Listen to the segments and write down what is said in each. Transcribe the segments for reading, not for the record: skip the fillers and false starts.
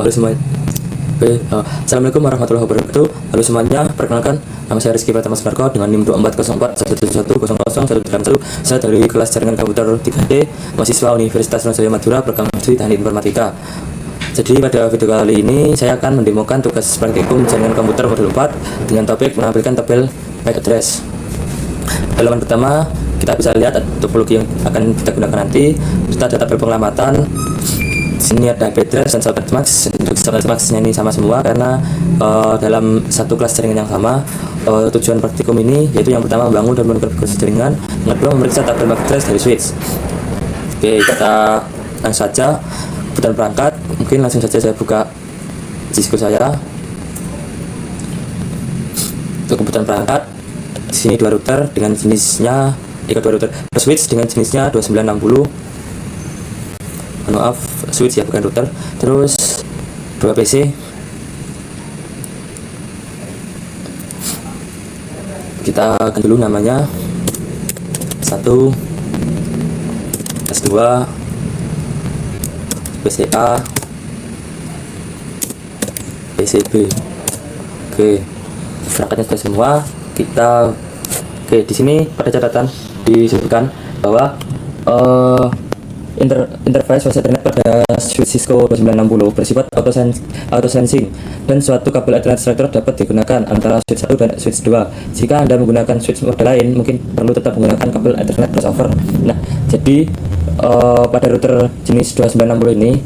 Halo semua. Assalamualaikum warahmatullahi wabarakatuh. Halo semuanya, perkenalkan nama saya Rizky Pratama Sunarko dengan NIM 240417110031. Saya dari kelas jaringan komputer 3D, mahasiswa Universitas Sriwijaya Madura, program studi Teknik Informatika. Jadi pada video kali ini saya akan mendemokan tugas praktikum jaringan komputer modul 4 dengan topik menampilkan tabel MAC address. Halaman pertama kita bisa lihat topologi yang akan kita gunakan nanti. Kita ada tabel pengelamatan. Sini ada IP address dan socket max. Untuk socket maxnya ini sama semua karena dalam satu kelas jaringan yang sama. Tujuan praktikum ini yaitu yang pertama membangun dan mengkonfigurasi jaringan, yang kedua memeriksa tabel MAC address dari switch. Oke, kita langsung saja kebutuhan perangkat. Mungkin langsung saja saya buka Cisco saya. Untuk kebutuhan perangkat, di sini dua router dengan jenisnya dua router switch dengan jenisnya 2960. Maaf, switch ya, bukan router. Terus dua PC. Kita akan dulu namanya S1, S2, PCA, PCB. Oke, perangkatnya sudah semua. Di sini pada catatan disebutkan bahwa interface fase Ethernet pada switch Cisco 2960 bersifat auto sensing dan suatu kabel Ethernet selector dapat digunakan antara switch 1 dan switch 2. Jika Anda menggunakan switch model lain, mungkin perlu tetap menggunakan kabel Ethernet crossover. Nah, jadi pada router jenis 2960 ini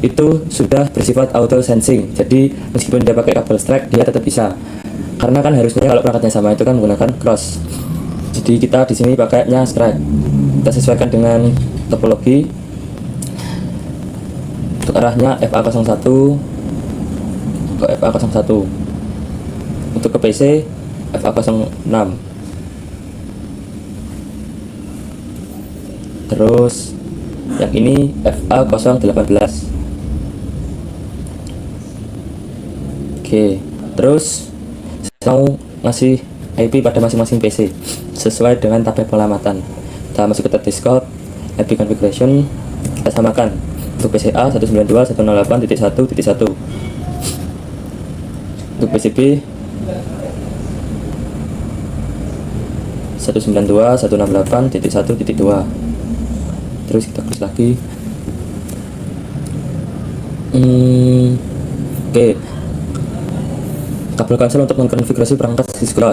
itu sudah bersifat auto sensing. Jadi meskipun dia pakai kabel strike, dia tetap bisa. Karena kan harusnya kalau perangkatnya sama itu kan menggunakan cross. Jadi kita di sini pakainya strike. Kita sesuaikan dengan topologi. Untuk arahnya FA01 ke FA01. Untuk ke PC FA06. Terus yang ini FA018. Oke, terus saya mau ngasih IP pada masing-masing PC sesuai dengan tabel pengelamatan. Kita masuk ke Discord, IP configuration, kita samakan. Untuk PCA 192.168.1.1, untuk PCB 192.168.1.2. Terus kita tulis lagi. Oke. Kabel konsol untuk mengkonfigurasi perangkat Cisco.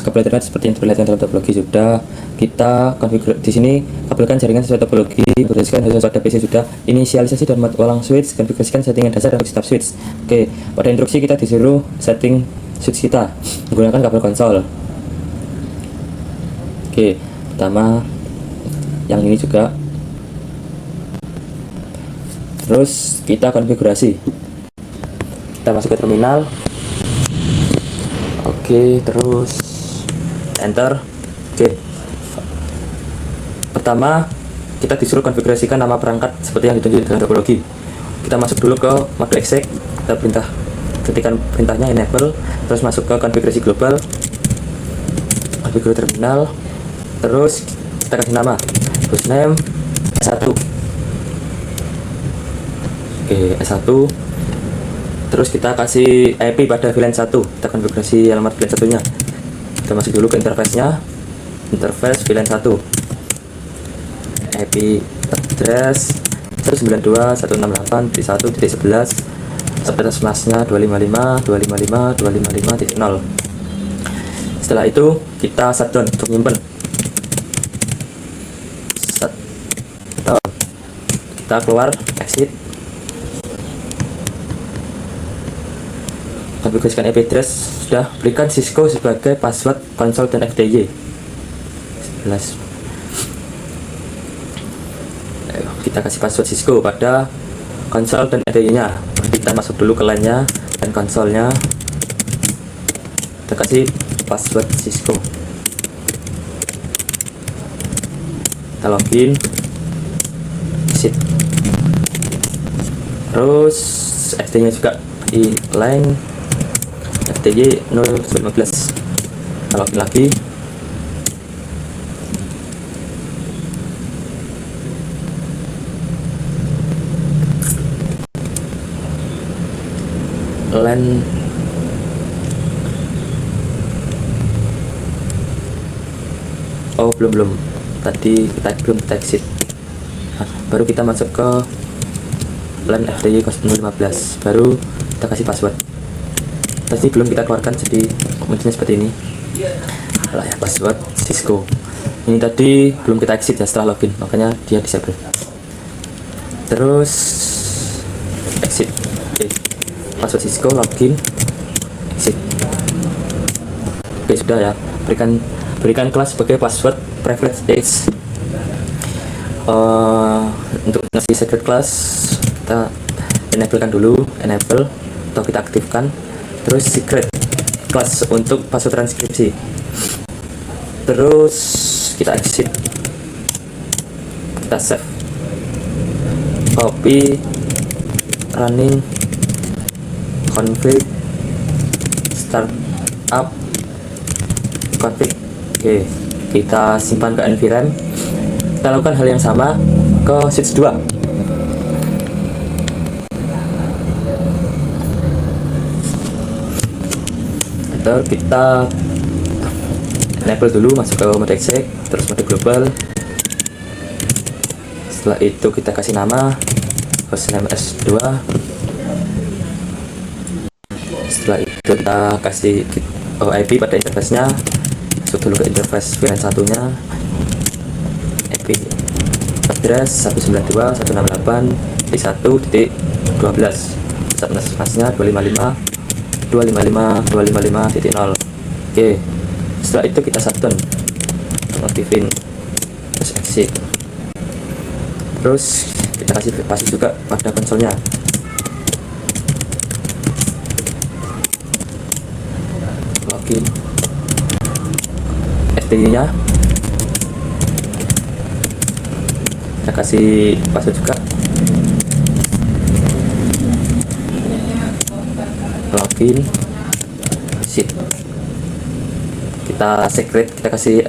Kabel Ethernet seperti yang terlihat dalam topologi sudah kita konfigurasi. Di sini kabelkan jaringan sesuai topologi, konfigurasikan harus pada PC sudah. Inisialisasi dan walang switch, konfigurasikan settingan dasar dan stop switch. Oke, pada instruksi kita disuruh setting switch kita menggunakan kabel konsol. Oke, pertama yang ini juga. Terus kita konfigurasi. Kita masuk ke terminal. Oke, terus enter. Oke, pertama kita disuruh konfigurasikan nama perangkat seperti yang ditunjukkan dengan topologi. Kita masuk dulu ke mode exec, kita ketikkan perintahnya enable, terus masuk ke konfigurasi global, konfigurasi terminal, terus kita kasih nama hostname S1. Oke, S1. Terus kita kasih IP pada VLAN 1. Kita konfigurasi alamat VLAN 1-nya. Kita masuk dulu ke interface-nya. Interface VLAN 1. IP address 192.168.1.11. Address flash-nya 255.255.255.0. Setelah itu kita shutdown untuk nyimpen. Kita keluar, exit. Konfigurasikan IP address sudah, berikan Cisco sebagai password konsol dan FTY. Jelas. Kita kasih password Cisco pada konsol dan FTY-nya. Kita masuk dulu ke LAN-nya dan konsolnya. Kita kasih password Cisco. Kita login. Exit. Terus FTY-nya juga di line FTY 015. Kita login lagi. LAN. Oh, belum tadi belum kita exit. Nah, baru kita masuk ke LAN FTY 015, baru kita kasih password. Tadi belum kita keluarkan, jadi munculnya seperti ini lah ya, password Cisco. Ini tadi belum kita exit ya setelah login, makanya dia disable. Terus exit. Oke, password Cisco, login, exit. Oke, sudah ya. Berikan kelas sebagai password privilege age. Untuk ngasih secret class kita enablekan dulu, enable atau kita aktifkan. Terus secret class untuk password transkripsi. Terus kita exit, kita save, copy, running, config, startup, config. Oke, kita simpan ke NVRAM. Kita lakukan hal yang sama ke switch 2. Atau kita enable dulu, masuk ke mode exec, terus mode global. Setelah itu kita kasih nama host name S2. Setelah itu kita kasih IP pada interface-nya. Masuk dulu ke interface VLAN satunya, IP address 192.168.1.12, masnya 255.255.255.0. Oke, setelah itu kita shutdown, aktifin, terus exit. Terus kita kasih password juga pada konsolnya. Login FTY-nya, kita kasih password juga. Login, exit. Kita secret, kita kasih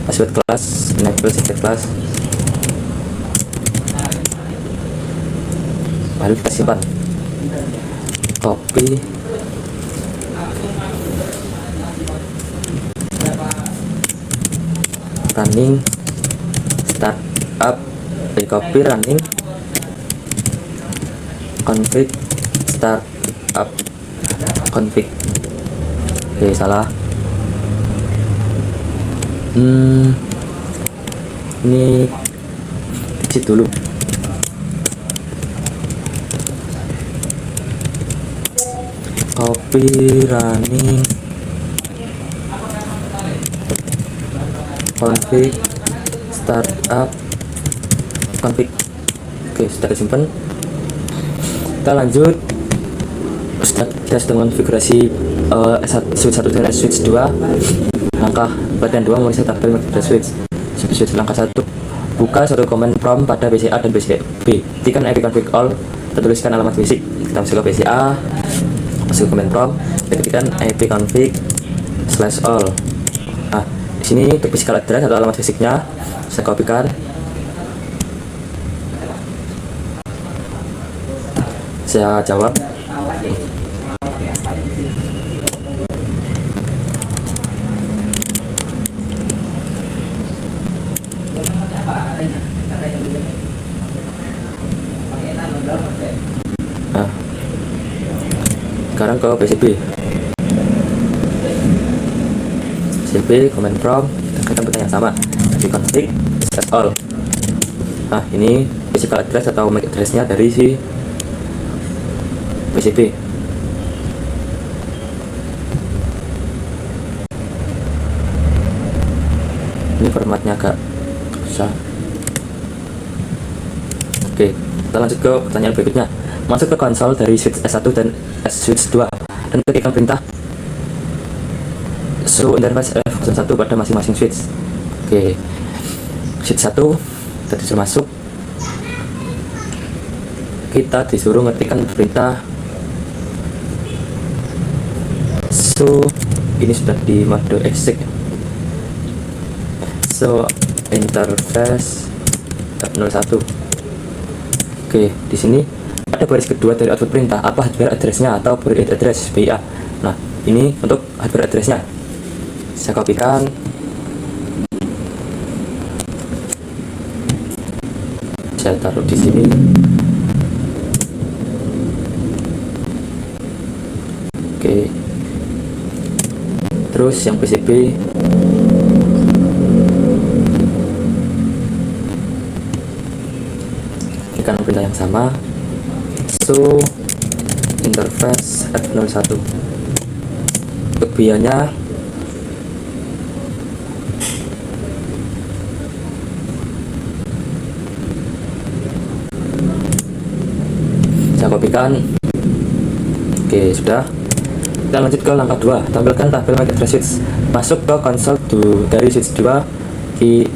password class, enable secret class, lalu kita simpan, copy, running, startup, copy, running, config, startup, config. Oke, salah. Ini exit dulu. Copy, running, config, startup, config. Oke, sudah disimpan. Kita lanjut. Kita sedang konfigurasi switch 1 dengan switch 2. Langkah bagian 2, memeriksa tabel switch. Langkah 1, buka suatu command prompt pada PCA dan PCB. Ketikkan IP config all, tertuliskan alamat basic. Kita masuk ke PCA, masuk ke command prompt, ketikkan IP config /all. Nah, di sini untuk physical address atau alamat fisiknya saya kopikan, saya jawab. Nah, sekarang ke PCB, command prompt, kita tekan yang sama, di config /all. Nah, ini physical address atau MAC address-nya dari si PCB. Ini formatnya agak susah. Oke, kita lanjut ke pertanyaan berikutnya. Masuk ke konsol dari switch S1 dan switch 2 dan ketikkan perintah show interface F01 pada masing-masing switch. Oke, switch 1 kita disuruh masuk, kita disuruh ngetikkan perintah show. Ini sudah di mode exec. So interface F01. Oke, di sini pada baris kedua dari output perintah apa hardware address-nya atau buried address BIA. Nah, ini untuk hardware address-nya. Saya kopikan. Saya taruh di sini. Oke. Terus yang PCB tekan perintah yang sama, so interface F01. Untuk BIA-nya saya kopikan. Oke, sudah. Kita lanjut ke langkah 2, tampilkan tabel MAC address switch. Masuk ke konsol dari switch 2.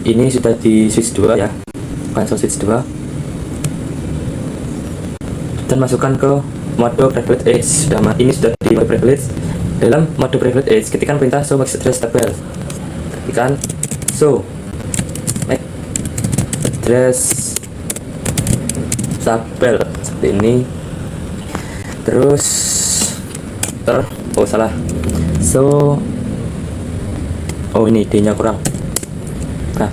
Ini sudah di switch 2 ya, konsol switch 2, dan masukkan ke mode privilege edge. Ini sudah di mode privilege. Dalam mode privilege edge, ketikkan perintah show MAC address tabel. Ketikkan show MAC address tabel seperti ini. Terus salah. Ini D nya kurang. Nah,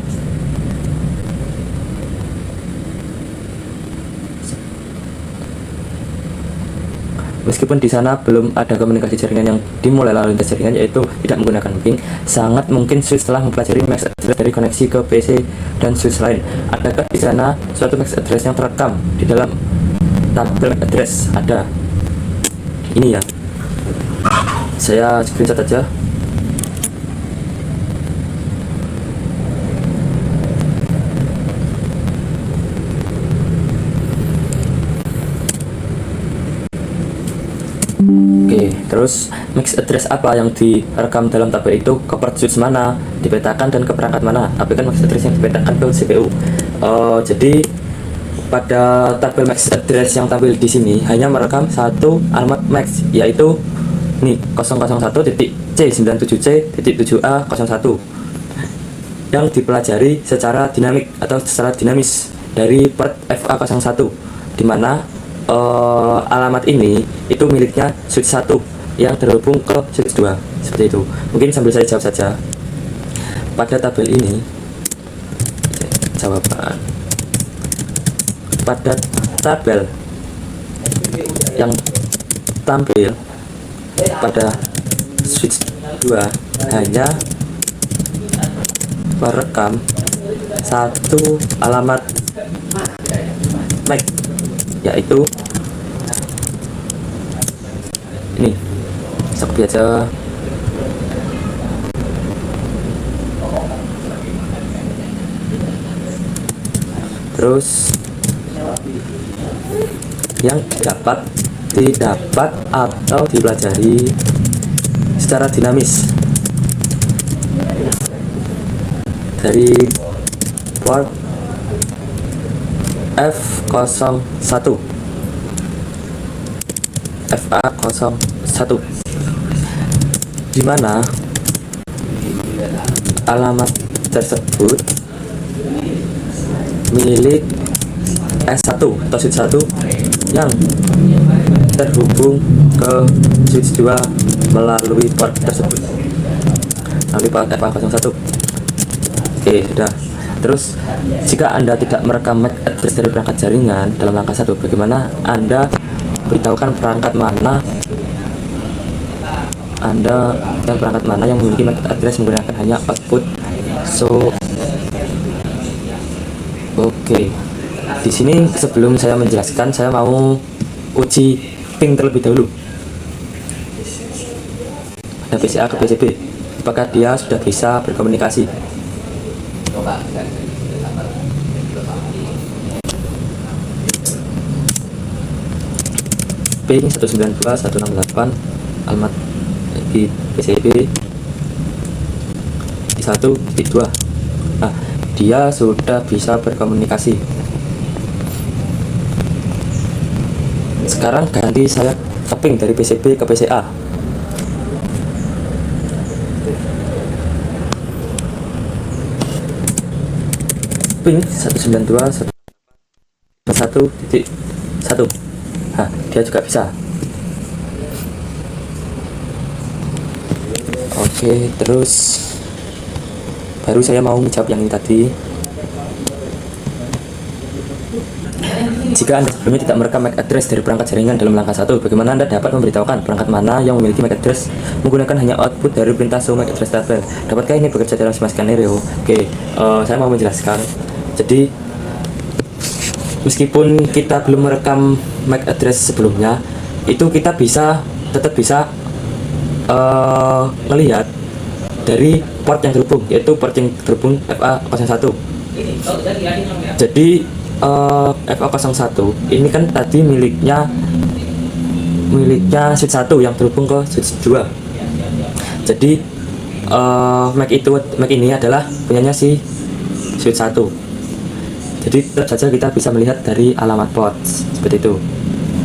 meskipun di sana belum ada komunikasi jaringan yang dimulai lalu lintas jaringan, yaitu tidak menggunakan ping, sangat mungkin switch telah mempelajari MAC address dari koneksi ke PC dan switch lain. Adakah di sana suatu MAC address yang terekam di dalam tabel MAC address? Ada. Ini ya. Saya screenshot aja. Oke, terus MAC address apa yang direkam dalam tabel itu, ke port switch mana dipetakan dan ke perangkat mana. Apakah MAC address yang dipetakan ke CPU? Jadi pada tabel MAC address yang tampil di sini hanya merekam satu alamat MAC, yaitu ini 001.C97C.7A01 yang dipelajari secara dinamik atau secara dinamis dari port FA01, di mana alamat ini itu miliknya switch 1 yang terhubung ke switch 2. Seperti itu. Mungkin sambil saya jawab saja. Pada tabel ini jawaban. Pada tabel yang tampil pada switch 2 hanya merekam satu alamat MAC, yaitu ini. Copy aja. Terus yang didapat atau dipelajari secara dinamis dari port F01 FA01, di mana alamat tersebut milik S1 atau switch 1 yang terhubung ke switch 2 melalui port tersebut, melalui port FA01. Oke, sudah. Terus jika Anda tidak merekam MAC address dari perangkat jaringan dalam langkah 1, bagaimana Anda beritahukan perangkat mana yang memiliki MAC address menggunakan hanya output. Oke. Di sini sebelum saya menjelaskan, saya mau uji ping terlebih dahulu. Ada PCA ke PCB, apakah dia sudah bisa berkomunikasi? Ping 192.168 alamat di PCB di 1.2. Nah, dia sudah bisa berkomunikasi. Sekarang ganti saya keping dari PCB ke PCA. Ping 192.168.1.1. Nah, dia juga bisa. Oke, terus baru saya mau menjawab yang ini tadi. Jika Anda sebelumnya tidak merekam MAC address dari perangkat jaringan dalam langkah 1, bagaimana Anda dapat memberitahukan perangkat mana yang memiliki MAC address menggunakan hanya output dari perintah show MAC address tabel? Dapatkah ini bekerja dalam semua skenario? Oke, saya mau menjelaskan. Jadi, meskipun kita belum merekam MAC address sebelumnya, itu kita tetap bisa melihat dari port yang terhubung, yaitu port yang terhubung FA01. Jadi FA01 ini kan tadi miliknya switch 1 yang terhubung ke switch 2. Jadi MAC ini adalah punyanya si switch 1. Jadi tetap saja kita bisa melihat dari alamat port seperti itu,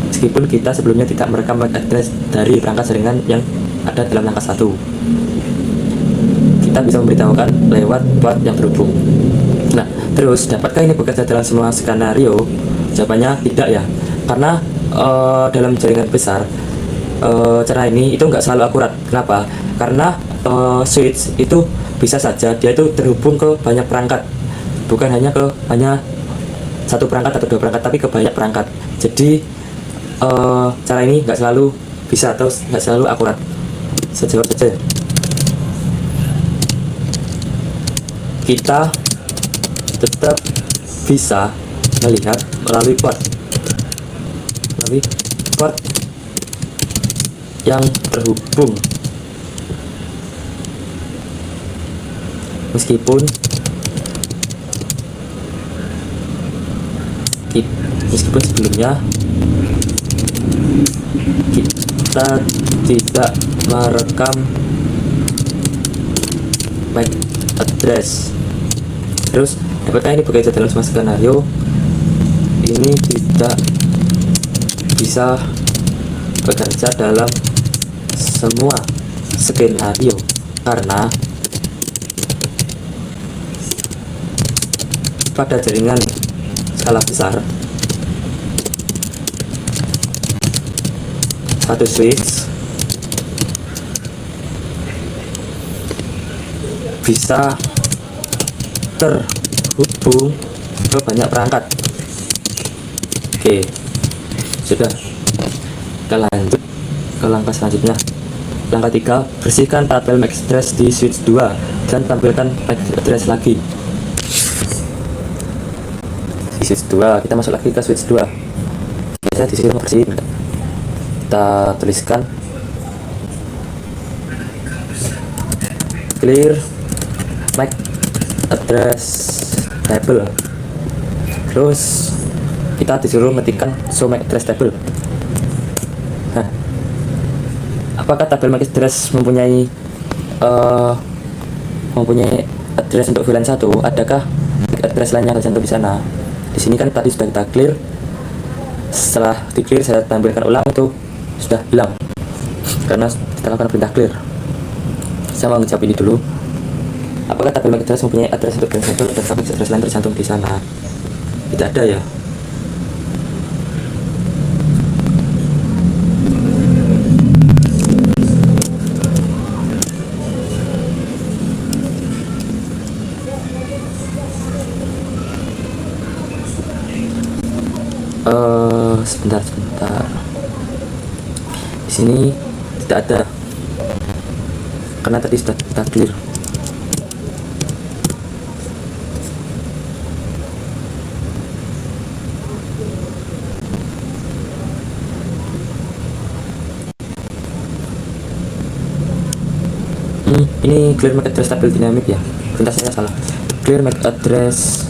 meskipun kita sebelumnya tidak merekam MAC address dari perangkat jaringan yang ada dalam langkah 1. Kita bisa memberitahukan lewat port yang terhubung. Nah, terus dapatkah ini bekerja dalam semua skenario? Jawabannya tidak ya, karena dalam jaringan besar cara ini itu nggak selalu akurat. Kenapa? Karena switch itu bisa saja dia itu terhubung ke banyak perangkat, bukan hanya satu perangkat atau dua perangkat, tapi ke banyak perangkat. Jadi cara ini nggak selalu bisa atau nggak selalu akurat. Sejawab saja. Kita tetap bisa melihat melalui port yang terhubung, meskipun sebelumnya kita tidak merekam MAC address. Terus, dapatkah ini bekerja dalam semua skenario? Ini tidak bisa bekerja dalam semua skenario karena pada jaringan skala besar, satu switch bisa terhubung ke banyak perangkat. Oke, sudah. Kita lanjut ke langkah selanjutnya. Langkah 3, bersihkan tabel MAC address di switch 2 dan tampilkan MAC address lagi. Di switch 2, kita masuk lagi ke switch 2. Biasanya di sini bersihin. Kita tuliskan clear MAC address table. Terus kita disuruh ngetikkan show MAC address table. Nah, apakah tabel MAC address mempunyai address untuk VLAN 1? Adakah MAC address lainnya tercantum di sana? Di sini kan tadi sudah kita clear. Setelah di clear saya tampilkan ulang, itu sudah hilang karena kita lakukan perintah clear. Saya mau ngejawab ini dulu. Apakah tabel MAC address mempunyai address untuk VLAN 1 dan MAC address lain tercantum di sana? Tidak ada ya. Sebentar. Di sini tidak ada karena tadi sudah kita clear. Ini clear MAC address tabel dinamik ya. Perintah saya salah. Clear MAC address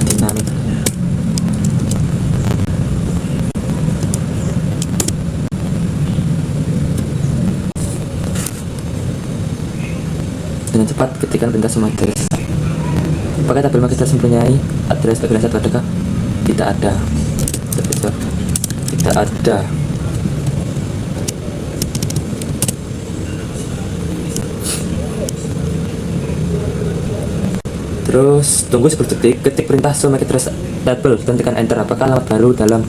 dinamik. Dengan cepat ketikkan perintah semua address. Apakah tabel MAC address mempunyai address VLAN 1? Adakah? Tidak ada. Tidak ada. Terus tunggu 10 detik, ketik perintah show MAC address table dan tekan enter. Apakah alamat baru dalam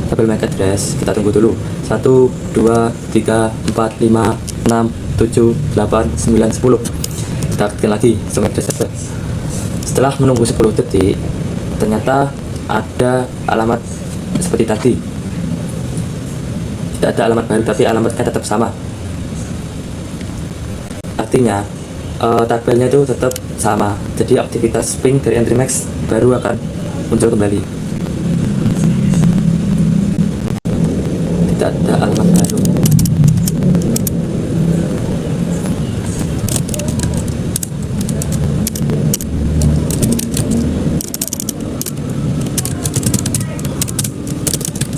tabel MAC address? Kita tunggu dulu. 1, 2, 3, 4, 5, 6, 7, 8, 9, 10. Kita ketikkan lagi show MAC address table. Setelah menunggu 10 detik, ternyata ada alamat seperti tadi. Tidak ada alamat baru, tapi alamatnya tetap sama. Artinya tabelnya itu tetap sama, jadi aktivitas ping dari entry max baru akan muncul kembali. Tidak ada alamat baru.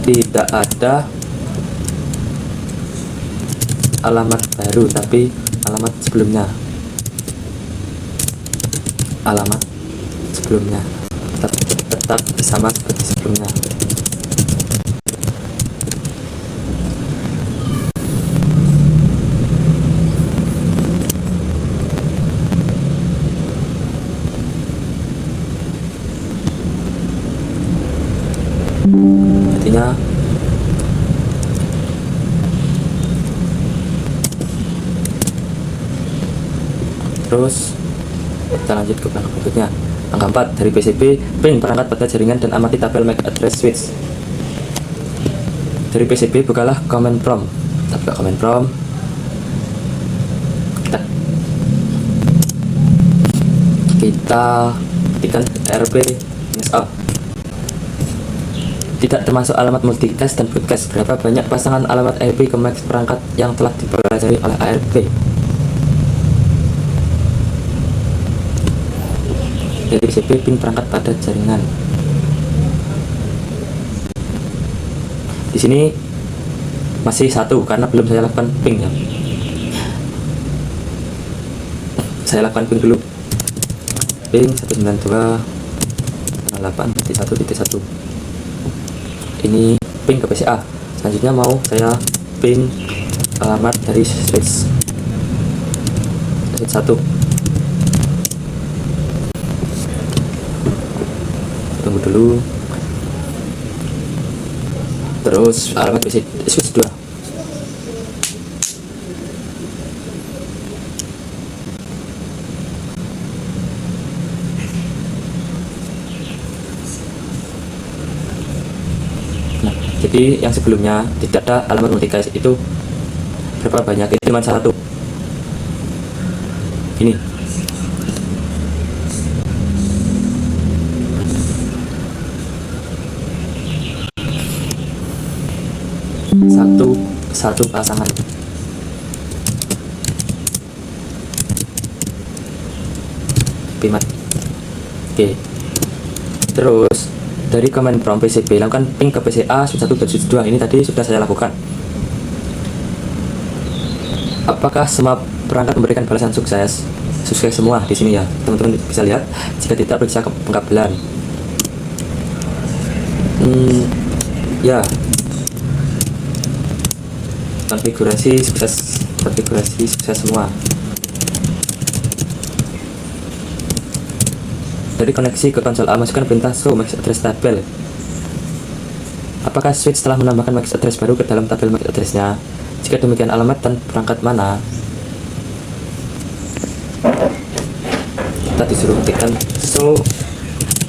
Tidak ada alamat baru, tapi alamat sebelumnya. Alamat sebelumnya tetap sama seperti sebelumnya. Artinya terus kita lanjut ke belakang berikutnya. Angka 4 dari PCB, ping perangkat pada jaringan dan amati tabel MAC address switch. Dari PCB bukalah command prompt. Kita buka command prompt. Kita ketikkan RP -A. Tidak termasuk alamat multicast dan broadcast. Berapa banyak pasangan alamat IP ke MAC perangkat yang telah dipelajari oleh ARP? Dari PCB pin perangkat pada jaringan. Di sini masih 1 karena belum saya lakukan ping ya. Saya lakukan ping dulu. Ping 192.8.1.1. Ini ping ke PCA. Selanjutnya mau saya ping alamat dari switch 1. Tunggu dulu. Terus alamat PC switch 2. Nah, jadi yang sebelumnya tidak ada alamat multicast itu berapa banyak? Itu cuma 1. Ini. Satu pasangan. Pimat. Oke. Terus dari command prompt PCB lakukan ping ke PCA switch 1 dan switch 2. Ini tadi sudah saya lakukan. Apakah semua perangkat memberikan balasan sukses? Sukses semua di sini ya. Teman-teman bisa lihat. Jika tidak, periksa pengkabelan. Ya. Konfigurasi sukses semua. Dari koneksi ke konsol A, masukkan perintah show MAC address table. Apakah switch telah menambahkan MAC address baru ke dalam tabel MAC addressnya? Jika demikian, alamat dan perangkat mana? Kita disuruh ketikkan show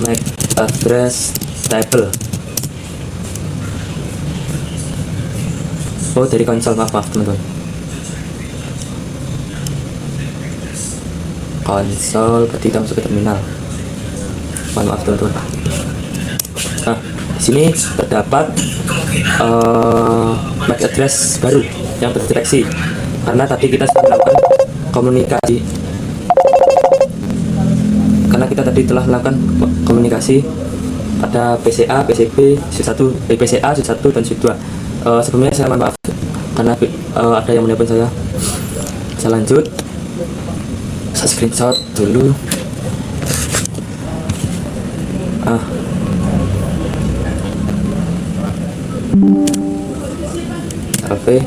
MAC address table. Oh, dari konsol, maaf teman-teman. Konsol, berarti kita masuk ke terminal. Maaf teman-teman. Nah, di sini terdapat MAC address baru yang terdeteksi karena tadi kita sudah melakukan komunikasi. Karena kita tadi telah melakukan komunikasi pada PCA, PCB, switch 1, PCA, switch 1 dan switch 2. Sebelumnya saya mohon maaf karena ada yang menelpon saya. Saya lanjut. Saya screenshot dulu. Oke.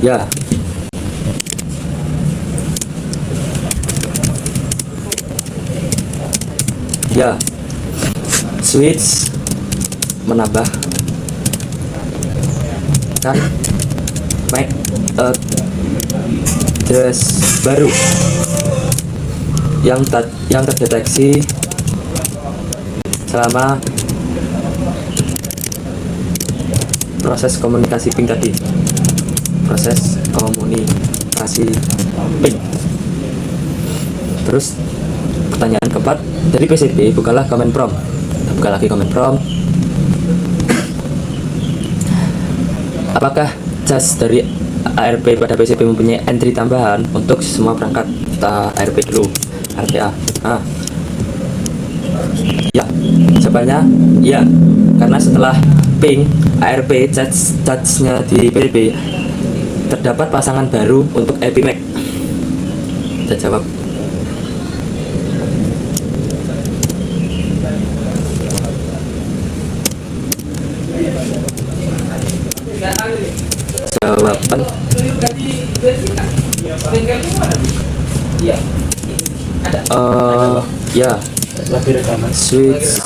Ya. Ya, switch menambah kan make address baru yang terdeteksi selama proses komunikasi ping tadi. Proses komunikasi ping. Terus pertanyaan keempat, dari PCB bukalah command prompt. Buka lagi command prompt. Apakah cas dari ARP pada PCB mempunyai entry tambahan untuk semua perangkat? Kita ARP dulu, RPA. Ya, jawabannya ya, karena setelah ping ARP charge-nya di PCB terdapat pasangan baru untuk IP MAC. Kita jawab. Jawaban ya, switch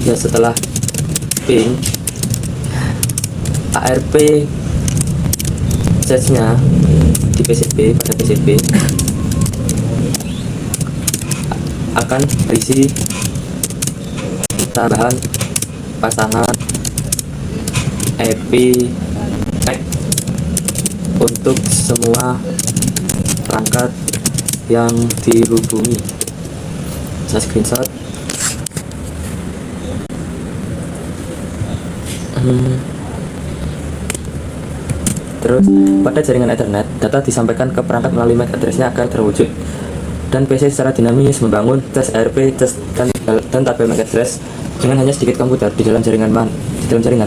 ya, setelah ping ARP charge-nya di PCB pada PCB akan berisi tambahan pasangan IP MAC untuk semua perangkat yang dihubungi. Saya screenshot. Terus pada jaringan Ethernet, data disampaikan ke perangkat melalui MAC address-nya agar terwujud, dan PC secara dinamis membangun tes ARP, tes dan tabel MAC address dengan hanya sedikit komputer di dalam jaringan,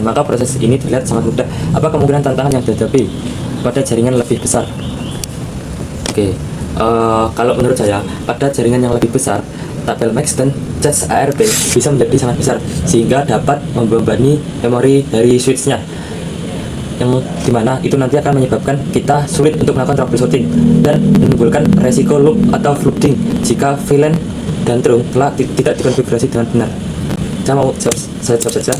maka proses ini terlihat sangat mudah. Apa kemungkinan tantangan yang dihadapi pada jaringan lebih besar? Oke, kalau menurut saya, pada jaringan yang lebih besar, tabel MAC dan cache ARP bisa menjadi sangat besar sehingga dapat membebani memori dari switch-nya, yang dimana itu nanti akan menyebabkan kita sulit untuk melakukan troubleshooting dan menimbulkan resiko loop atau flooding jika VLAN dan trunk telah tidak dikonfigurasi dengan benar. Saya jawab saja.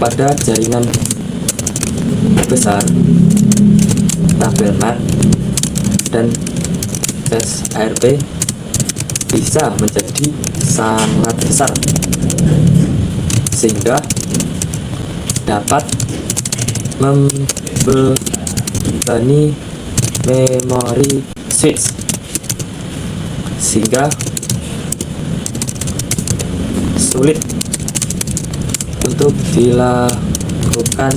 Pada jaringan besar, tabel MAC dan cache ARP bisa menjadi sangat besar sehingga dapat membebani memori switch, sehingga sulit untuk dilakukan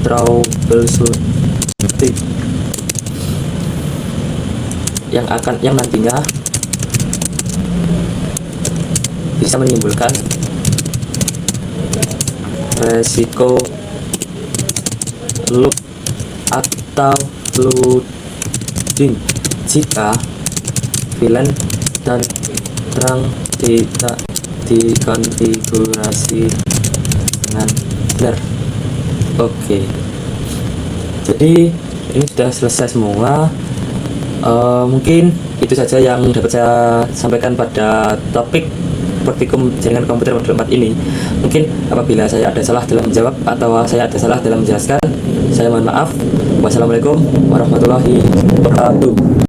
troubleshooting yang nantinya bisa menimbulkan resiko loop atau flooding jika VLAN dan trunk tidak dikonfigurasi dengan benar. Oke, jadi ini sudah selesai semua. Mungkin itu saja yang dapat saya sampaikan pada topik praktikum jaringan komputer modul 4 ini. Mungkin apabila saya ada salah dalam menjawab atau saya ada salah dalam menjelaskan, saya mohon maaf. Wassalamualaikum warahmatullahi wabarakatuh.